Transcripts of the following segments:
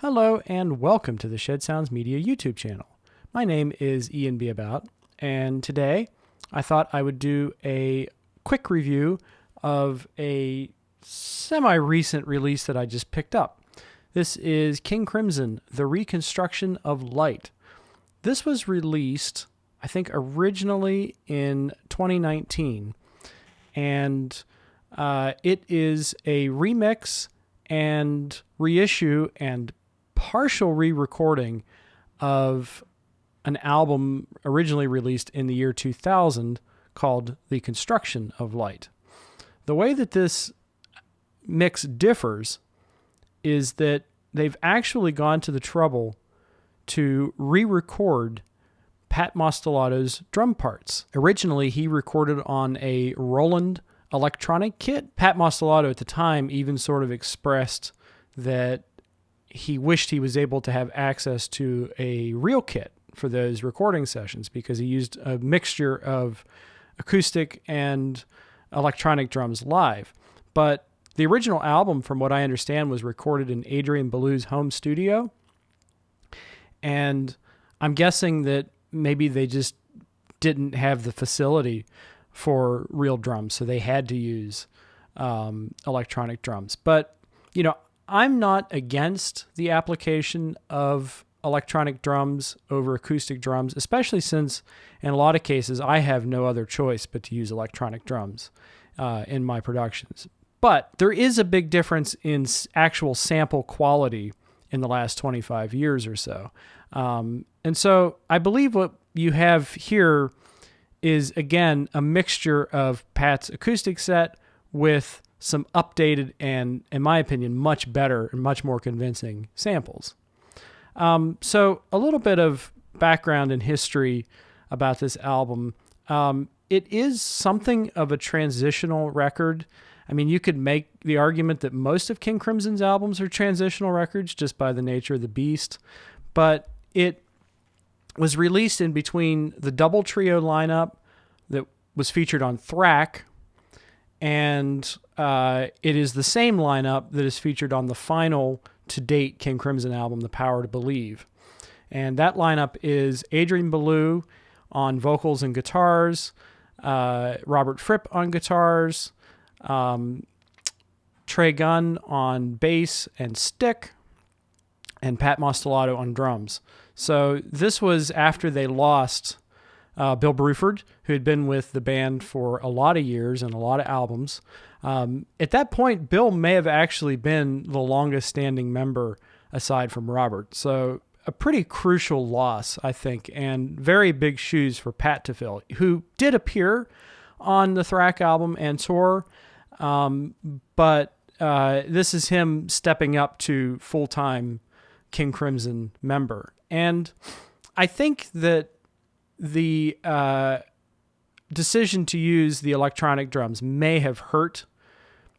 Hello and welcome to the Shed Sounds Media YouTube channel. My name is Ian B. About, and today I thought I would do a quick review of a semi-recent release that I just picked up. This is King Crimson, The Reconstruction of Light. This was released, I think, originally in 2019, and it is a remix and reissue and partial re-recording of an album originally released in the year 2000 called The Construction of Light. The way that this mix differs is that they've actually gone to the trouble to re-record Pat Mastelotto's drum parts. Originally, he recorded on a Roland electronic kit. Pat Mastelotto at the time even sort of expressed that he wished he was able to have access to a real kit for those recording sessions because he used a mixture of acoustic and electronic drums live. But the original album, from what I understand, was recorded in Adrian Belew's home studio. And I'm guessing that maybe they just didn't have the facility for real drums, so they had to use electronic drums. But, you know, I'm not against the application of electronic drums over acoustic drums, especially since in a lot of cases I have no other choice but to use electronic drums in my productions. But there is a big difference in actual sample quality in the last 25 years or so. And so I believe what you have here is, again, a mixture of Pat's acoustic set with some updated and, in my opinion, much better and much more convincing samples. So a little bit of background and history about this album. It is something of a transitional record. I mean, you could make the argument that most of King Crimson's albums are transitional records just by the nature of the beast, but it was released in between the double trio lineup that was featured on Thrack, and it is the same lineup that is featured on the final to-date King Crimson album, The Power to Believe. And that lineup is Adrian Belew on vocals and guitars, Robert Fripp on guitars, Trey Gunn on bass and stick, and Pat Mastelotto on drums. So this was after they lost Bill Bruford, who had been with the band for a lot of years and a lot of albums. At that point, Bill may have actually been the longest standing member aside from Robert. So a pretty crucial loss, I think, and very big shoes for Pat to fill, who did appear on the Thrack album and tour. But this is him stepping up to full-time King Crimson member. And I think that the decision to use the electronic drums may have hurt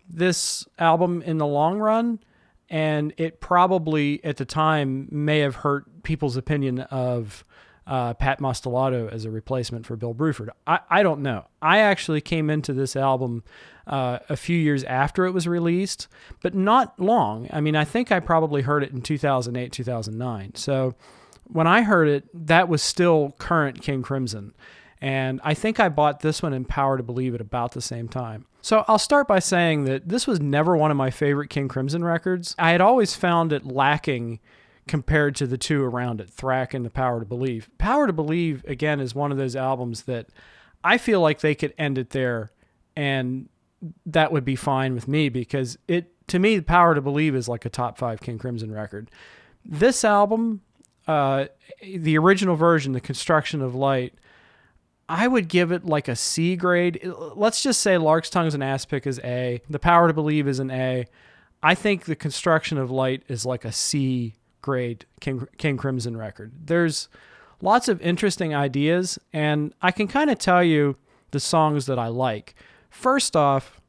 this album in the long run, and it probably at the time may have hurt people's opinion of Pat Mastelotto as a replacement for Bill Bruford. I don't know. I actually came into this album a few years after it was released, but not long. I mean, I think I probably heard it in 2008, 2009. So when I heard it, that was still current King Crimson. And I think I bought this one in Power to Believe at about the same time. So I'll start by saying that this was never one of my favorite King Crimson records. I had always found it lacking compared to the two around it, Thrack and The Power to Believe. Power to Believe, again, is one of those albums that I feel like they could end it there, and that would be fine with me because to me, The Power to Believe is like a top 5 King Crimson record. This album, the original version, The Construction of Light, I would give it like a C grade. Let's just say Lark Tong's an Aspic is A. The Power to Believe is an A. I think The Construction of Light is like a C grade King Crimson record. There's lots of interesting ideas, and I can kind of tell you the songs that I like. First off,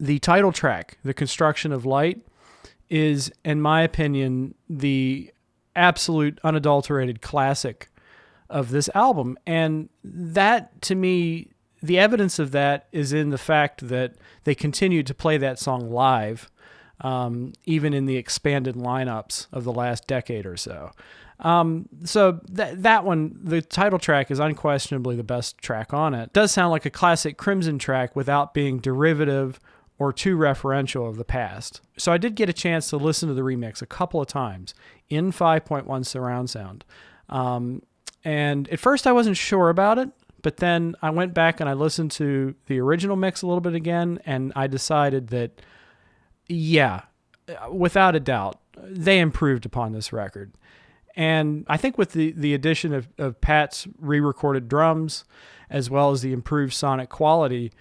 the title track, The Construction of Light, is, in my opinion, the absolute unadulterated classic of this album. And that, to me, the evidence of that is in the fact that they continued to play that song live even in the expanded lineups of the last decade or so. So that one, the title track, is unquestionably the best track on it. It does sound like a classic Crimson track without being derivative or too referential of the past. So I did get a chance to listen to the remix a couple of times in 5.1 surround sound. And at first I wasn't sure about it, but then I went back and I listened to the original mix a little bit again, and I decided that, yeah, without a doubt, they improved upon this record. And I think with the addition of Pat's re-recorded drums, as well as the improved sonic quality,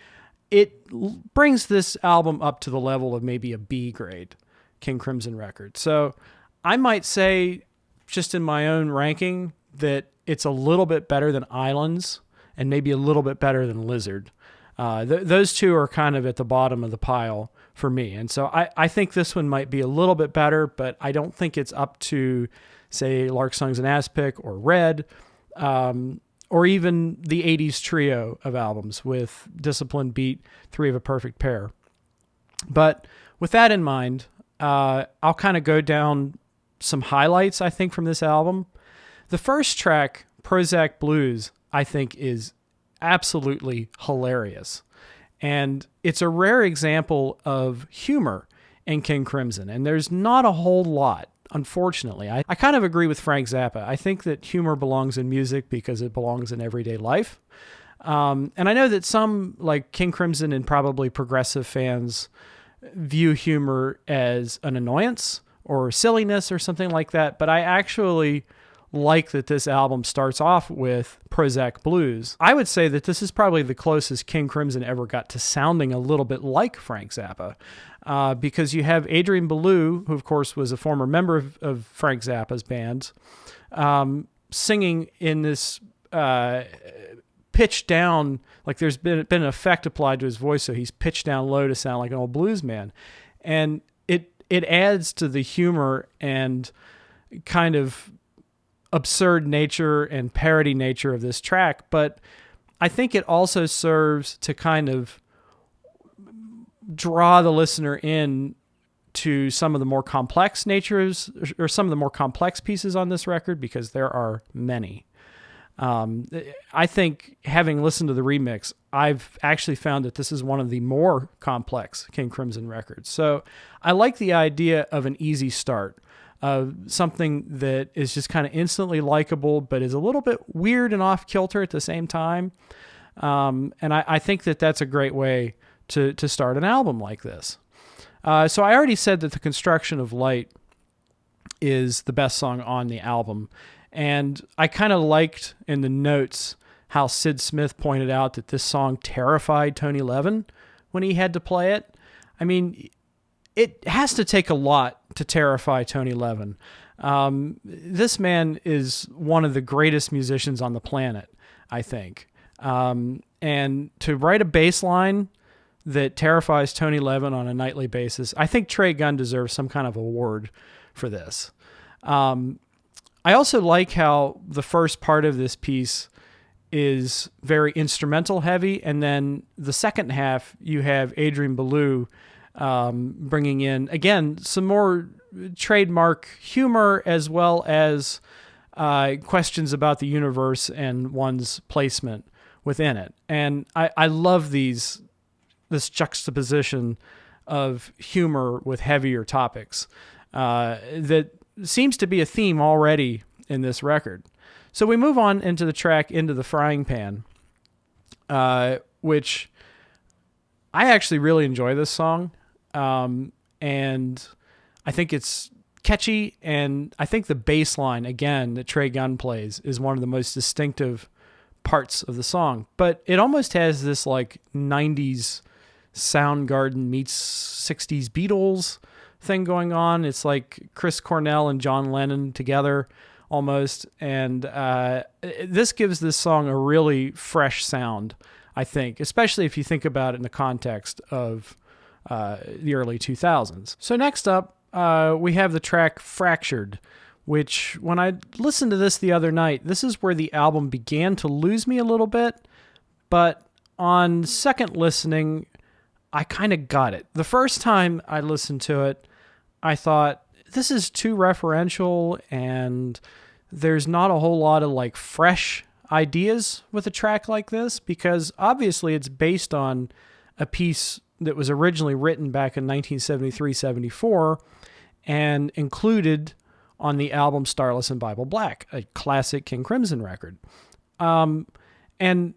it brings this album up to the level of maybe a B grade King Crimson record. So I might say, just in my own ranking, that it's a little bit better than Islands and maybe a little bit better than Lizard. Those two are kind of at the bottom of the pile for me. And so I think this one might be a little bit better, but I don't think it's up to, say, Lark Tong's and Aspic or Red, or even the 80s trio of albums with Discipline, Beat, Three of a Perfect Pair. But with that in mind, I'll kind of go down some highlights, I think, from this album. The first track, Prozac Blues, I think is absolutely hilarious. And it's a rare example of humor in King Crimson, and there's not a whole lot. Unfortunately, I kind of agree with Frank Zappa. I think that humor belongs in music because it belongs in everyday life. And I know that some, like King Crimson and probably progressive fans, view humor as an annoyance or silliness or something like that. But I actually like that this album starts off with Prozac Blues. I would say that this is probably the closest King Crimson ever got to sounding a little bit like Frank Zappa. Because you have Adrian Belew, who of course was a former member of Frank Zappa's band, singing in this pitched down, like there's been an effect applied to his voice, so he's pitched down low to sound like an old blues man. And it adds to the humor and kind of absurd nature and parody nature of this track, but I think it also serves to kind of draw the listener in to some of the more complex natures or some of the more complex pieces on this record, because there are many. I think, having listened to the remix, I've actually found that this is one of the more complex King Crimson records. So I like the idea of an easy start, of something that is just kind of instantly likable, but is a little bit weird and off kilter at the same time. And I think that that's a great way to start an album like this. So I already said that The Construction of Light is the best song on the album. And I kind of liked in the notes how Sid Smith pointed out that this song terrified Tony Levin when he had to play it. I mean, it has to take a lot to terrify Tony Levin. This man is one of the greatest musicians on the planet, I think. And to write a bass line that terrifies Tony Levin on a nightly basis, I think Trey Gunn deserves some kind of award for this. I also like how the first part of this piece is very instrumental heavy, and then the second half you have Adrian Belew bringing in, again, some more trademark humor, as well as questions about the universe and one's placement within it. And I love this juxtaposition of humor with heavier topics that seems to be a theme already in this record. So we move on into the track Into the Frying Pan, which I actually really enjoy this song. And I think it's catchy, and I think the bass line, again, that Trey Gunn plays is one of the most distinctive parts of the song. But it almost has this like 90s Soundgarden meets 60s Beatles thing going on. It's like Chris Cornell and John Lennon together almost. And this gives this song a really fresh sound, I think, especially if you think about it in the context of the early 2000s. So next up, we have the track Fractured, which when I listened to this the other night, this is where the album began to lose me a little bit. But on second listening, I kind of got it. The first time I listened to it, I thought, this is too referential and there's not a whole lot of like fresh ideas with a track like this, because obviously it's based on a piece that was originally written back in 1973-74 and included on the album Starless and Bible Black, a classic King Crimson record. And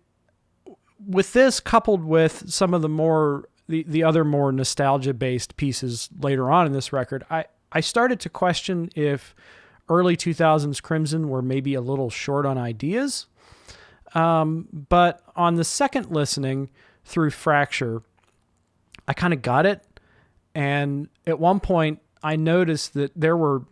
with this, coupled with some of the other more nostalgia-based pieces later on in this record, I started to question if early 2000s Crimson were maybe a little short on ideas. But on the second listening through Fracture, I kind of got it. And at one point, I noticed that there were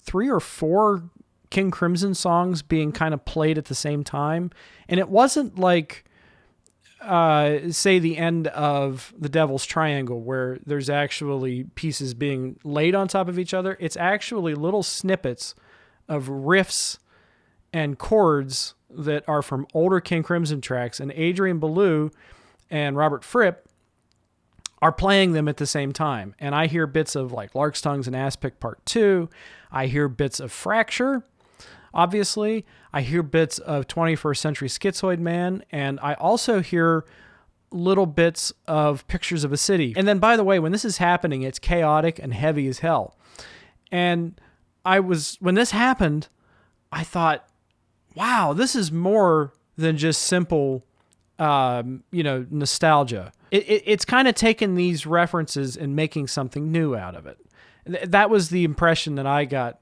3 or 4 King Crimson songs being kind of played at the same time. And it wasn't like, say, the end of The Devil's Triangle, where there's actually pieces being laid on top of each other. It's actually little snippets of riffs and chords that are from older King Crimson tracks, and Adrian Belew and Robert Fripp are playing them at the same time. And I hear bits of like Lark Tong's and Aspic Part 2. I hear bits of Fracture, obviously. I hear bits of 21st Century Schizoid Man, and I also hear little bits of Pictures of a City. And then, by the way, when this is happening, it's chaotic and heavy as hell. And when this happened, I thought, wow, this is more than just simple, nostalgia. It's kind of taken these references and making something new out of it. That was the impression that I got,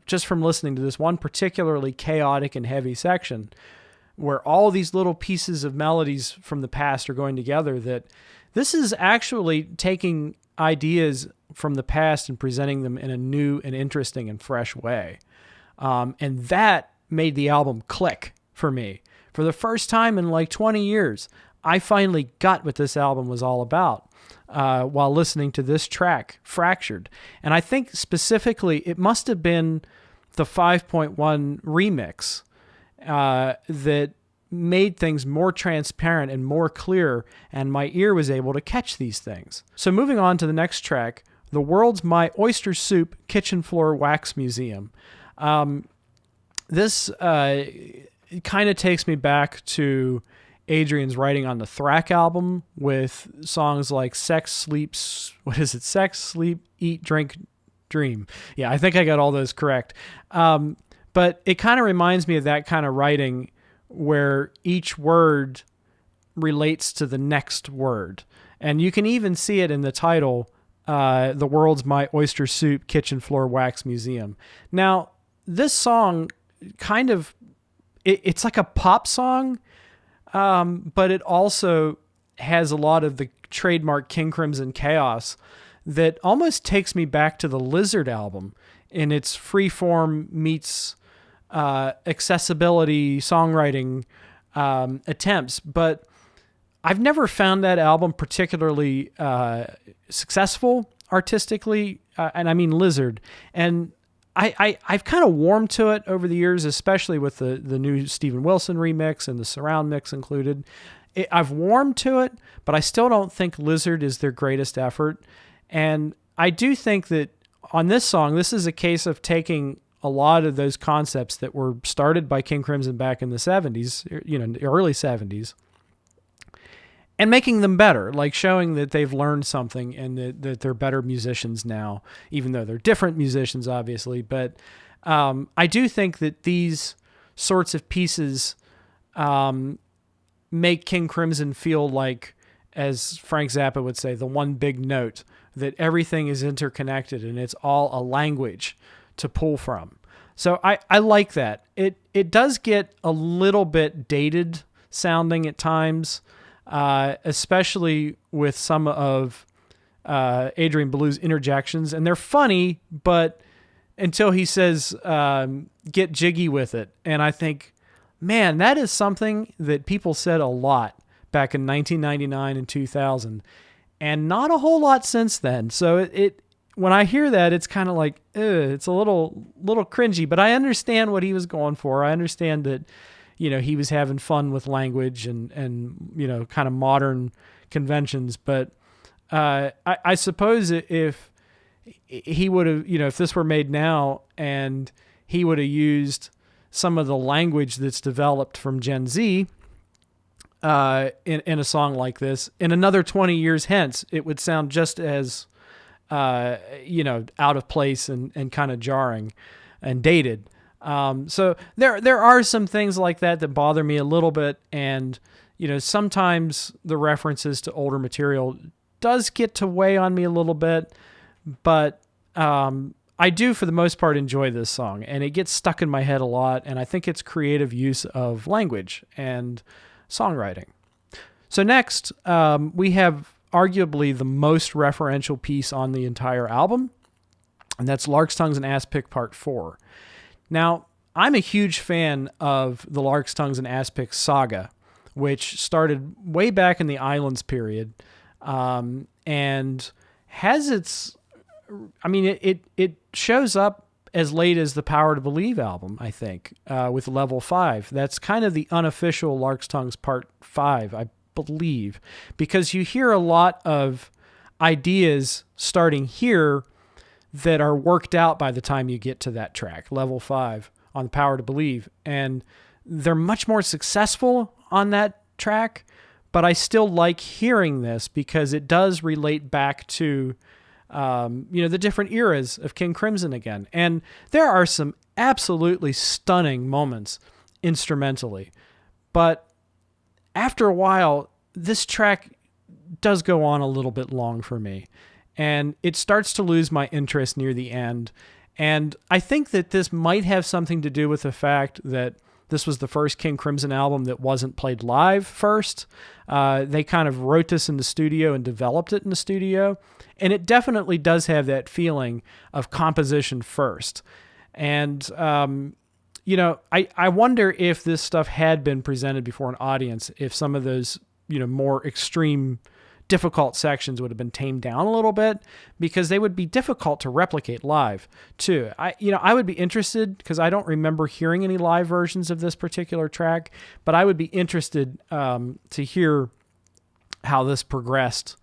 just from listening to this one particularly chaotic and heavy section, where all these little pieces of melodies from the past are going together, that this is actually taking ideas from the past and presenting them in a new and interesting and fresh way. And that made the album click for me. For the first time in like 20 years, I finally got what this album was all about while listening to this track, Fractured. And I think specifically it must have been the 5.1 remix that made things more transparent and more clear, and my ear was able to catch these things. So moving on to the next track, The Worlds My Oyster Soup Kitchen Floor Wax Museum. This kind of takes me back to Adrian's writing on the Thrack album with songs like Sex, Sleep, Eat, Drink, Dream. Yeah, I think I got all those correct. But it kind of reminds me of that kind of writing where each word relates to the next word. And you can even see it in the title, The World's My Oyster Soup Kitchen Floor Wax Museum. Now, this song kind of, it's like a pop song, but it also has a lot of the trademark King Crimson chaos that almost takes me back to the Lizard album in its freeform meets accessibility songwriting attempts. But I've never found that album particularly successful artistically, and I mean Lizard. And I've kind of warmed to it over the years, especially with the new Steven Wilson remix and the surround mix included. I've warmed to it, but I still don't think Lizard is their greatest effort. And I do think that on this song, this is a case of taking a lot of those concepts that were started by King Crimson back in the 70s, the early 70s, and making them better, like showing that they've learned something and that they're better musicians now, even though they're different musicians, obviously. But I do think that these sorts of pieces make King Crimson feel like, as Frank Zappa would say, the one big note, that everything is interconnected and it's all a language to pull from. So I like that. It does get a little bit dated sounding at times, especially with some of Adrian Belew's interjections. And they're funny, but until he says, get jiggy with it. And I think, man, that is something that people said a lot back in 1999 and 2000, and not a whole lot since then. So when I hear that, it's kind of like, it's a little cringy, but I understand what he was going for. I understand that, he was having fun with language and kind of modern conventions, but I suppose if he would have, if this were made now and he would have used some of the language that's developed from Gen Z in a song like this, in another 20 years hence, it would sound just as, out of place and kind of jarring and dated. So there are some things like that bother me a little bit. And, sometimes the references to older material does get to weigh on me a little bit, but I do, for the most part, enjoy this song, and it gets stuck in my head a lot, and I think it's creative use of language and songwriting. So next, we have arguably the most referential piece on the entire album, and that's Lark Tongues and Aspic Part 4. Now, I'm a huge fan of the Lark Tongues and Aspic saga, which started way back in the Islands period, and has its... it shows up as late as the Power to Believe album, I think, with Level 5. That's kind of the unofficial Lark Tongues Part 5, I believe, because you hear a lot of ideas starting here that are worked out by the time you get to that track, Level 5, on the Power to Believe. And they're much more successful on that track, but I still like hearing this because it does relate back to the different eras of King Crimson again. And there are some absolutely stunning moments instrumentally. But after a while, this track does go on a little bit long for me. And it starts to lose my interest near the end. And I think that this might have something to do with the fact that this was the first King Crimson album that wasn't played live first. They kind of wrote this in the studio and developed it in the studio. And it definitely does have that feeling of composition first. And, I wonder if this stuff had been presented before an audience, if some of those, more extreme, difficult sections would have been tamed down a little bit, because they would be difficult to replicate live too. I would be interested, because I don't remember hearing any live versions of this particular track, but I would be interested to hear how this progressed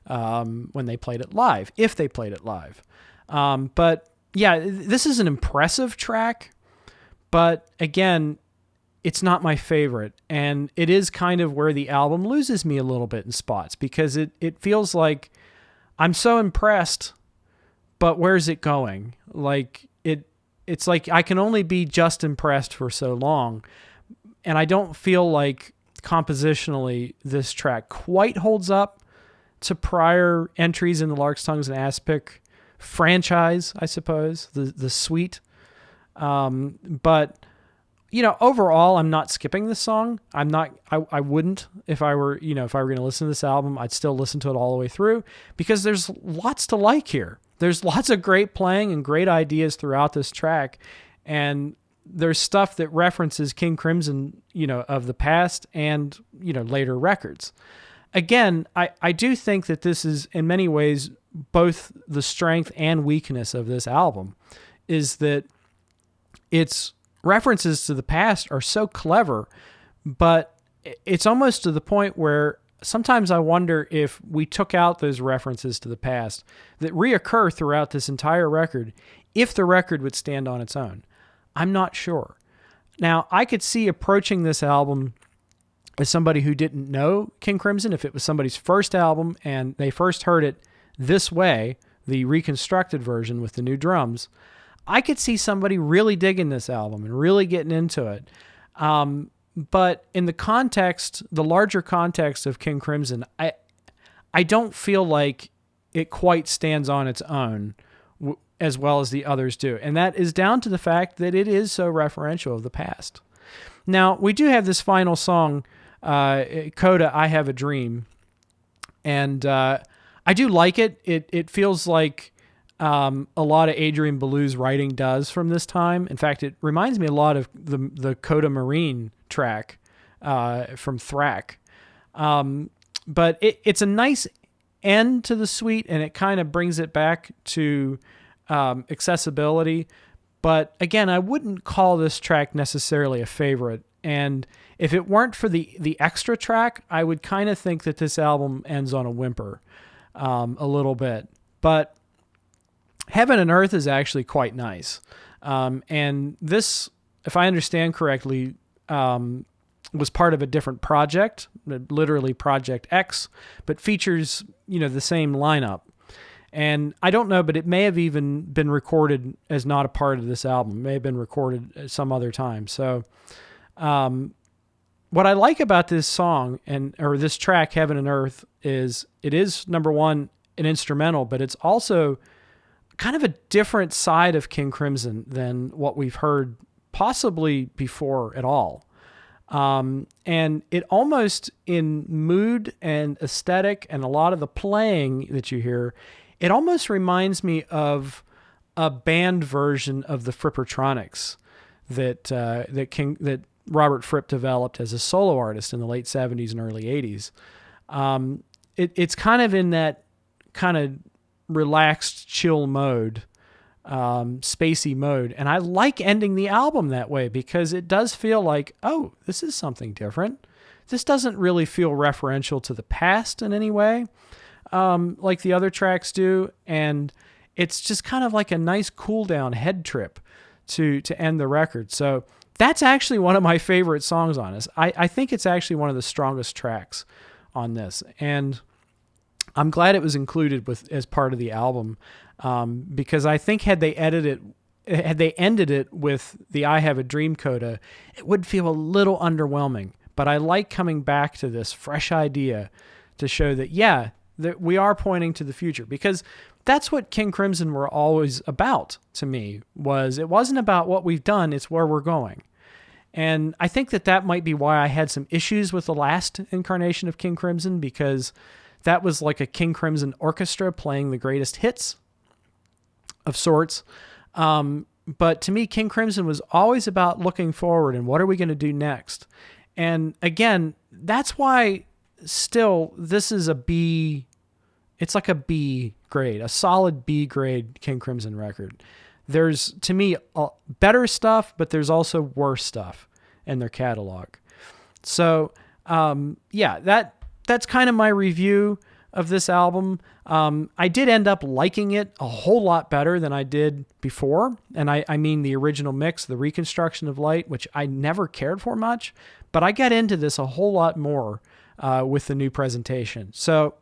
when they played it live, if they played it live. But yeah, this is an impressive track, but again, it's not my favorite. And it is kind of where the album loses me a little bit in spots, because it feels like I'm so impressed, but where's it going? Like it's like I can only be just impressed for so long. And I don't feel like compositionally this track quite holds up to prior entries in the Lark Tongues and Aspic franchise, I suppose, the suite. But overall, I'm not skipping this song. I wouldn't, if I were going to listen to this album, I'd still listen to it all the way through, because there's lots to like here. There's lots of great playing and great ideas throughout this track. And there's stuff that references King Crimson, of the past and, later records. Again, I do think that this is in many ways both the strength and weakness of this album, is that its references to the past are so clever, but it's almost to the point where sometimes I wonder if we took out those references to the past that reoccur throughout this entire record, if the record would stand on its own. I'm not sure. Now, I could see approaching this album as somebody who didn't know King Crimson, if it was somebody's first album and they first heard it this way, the reconstructed version with the new drums, I could see somebody really digging this album and really getting into it. But in the larger context of King Crimson, I don't feel like it quite stands on its own as well as the others do. And that is down to the fact that it is so referential of the past. Now, we do have this final song, Coda, I Have a Dream. And I do like it. It feels like a lot of Adrian Belew's writing does from this time. In fact, it reminds me a lot of the Coda Marine track from Thrak. But it's a nice end to the suite, and it kind of brings it back to accessibility. But again, I wouldn't call this track necessarily a favorite. And if it weren't for the extra track, I would kind of think that this album ends on a whimper. a little bit. But Heaven and Earth is actually quite nice. And this, if I understand correctly, was part of a different project, literally Project X, but features, the same lineup. And I don't know, but it may have even been recorded as not a part of this album. It may have been recorded at some other time. So what I like about this song or this track, Heaven and Earth, is it is, number one, an instrumental, but it's also kind of a different side of King Crimson than what we've heard possibly before at all. And it almost, in mood and aesthetic and a lot of the playing that you hear, it almost reminds me of a band version of the Frippertronics that Robert Fripp developed as a solo artist in the late 70s and early 80s. It's kind of in that kind of relaxed, chill mode, spacey mode. And I like ending the album that way because it does feel like, oh, this is something different. This doesn't really feel referential to the past in any way, like the other tracks do. And it's just kind of like a nice cool down head trip to end the record. So that's actually one of my favorite songs on this. I think it's actually one of the strongest tracks on this. And I'm glad it was included as part of the album, because I think had they ended it with the I Have a Dream coda, it would feel a little underwhelming. But I like coming back to this fresh idea to show that, that we are pointing to the future, because that's what King Crimson were always about to me. It wasn't about what we've done, it's where we're going. And I think that might be why I had some issues with the last incarnation of King Crimson, because that was like a King Crimson orchestra playing the greatest hits of sorts. But to me, King Crimson was always about looking forward and what are we going to do next? And again, that's why still this is a B. It's like a B grade, a solid B grade King Crimson record. There's, to me, better stuff, but there's also worse stuff in their catalog. So, that's kind of my review of this album. I did end up liking it a whole lot better than I did before. And I mean the original mix, the Reconstruction of Light, which I never cared for much, but I got into this a whole lot more with the new presentation. So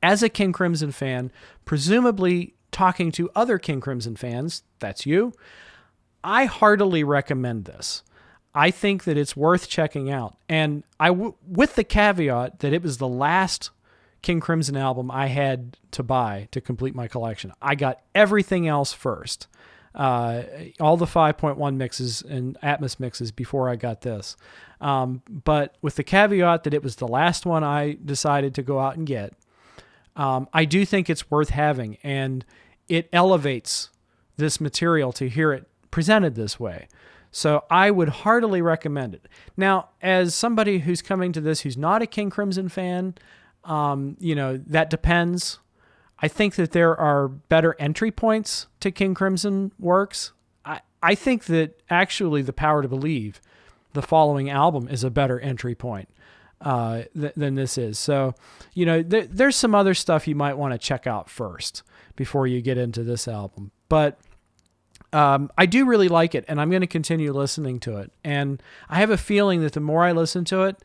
as a King Crimson fan, presumably talking to other King Crimson fans, that's you, I heartily recommend this. I think that it's worth checking out. And with the caveat that it was the last King Crimson album I had to buy to complete my collection. I got everything else first. All the 5.1 mixes and Atmos mixes before I got this. But with the caveat that it was the last one I decided to go out and get, I do think it's worth having, and it elevates this material to hear it presented this way. So I would heartily recommend it. Now, as somebody who's coming to this who's not a King Crimson fan, that depends. I think that there are better entry points to King Crimson works. I think that actually The Power to Believe, the following album, is a better entry point than this is. So, there's some other stuff you might want to check out first before you get into this album. But I do really like it, and I'm going to continue listening to it. And I have a feeling that the more I listen to it,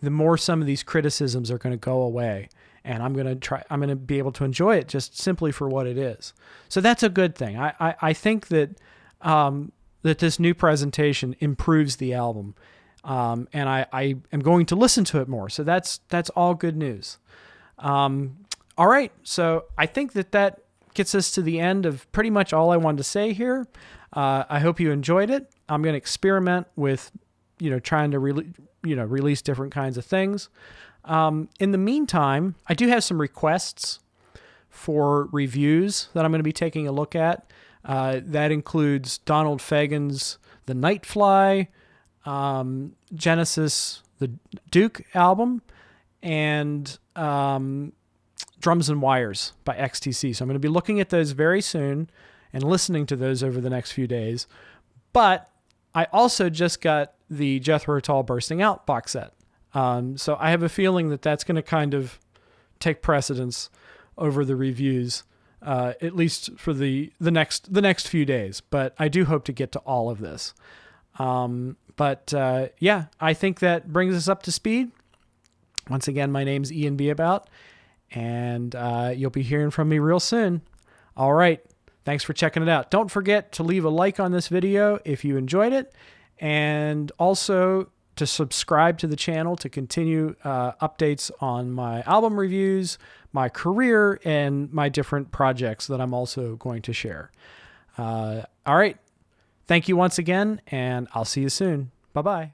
the more some of these criticisms are going to go away, and I'm going to be able to enjoy it just simply for what it is. So that's a good thing. I think that that this new presentation improves the album, and I am going to listen to it more. So that's all good news. All right, so I think that gets us to the end of pretty much all I wanted to say here. I hope you enjoyed it. I'm going to experiment with, trying to release different kinds of things. In the meantime, I do have some requests for reviews that I'm going to be taking a look at. That includes Donald Fagen's The Nightfly, Genesis, the Duke album, and Drums and Wires by XTC. So I'm going to be looking at those very soon and listening to those over the next few days. But I also just got the Jethro Tull Bursting Out box set. So I have a feeling that that's going to kind of take precedence over the reviews, at least for the next few days. But I do hope to get to all of this. Yeah, I think that brings us up to speed. Once again, my name's Ian B. About, and you'll be hearing from me real soon. All right. Thanks for checking it out. Don't forget to leave a like on this video if you enjoyed it, and also to subscribe to the channel to continue updates on my album reviews, my career, and my different projects that I'm also going to share. All right. Thank you once again, and I'll see you soon. Bye-bye.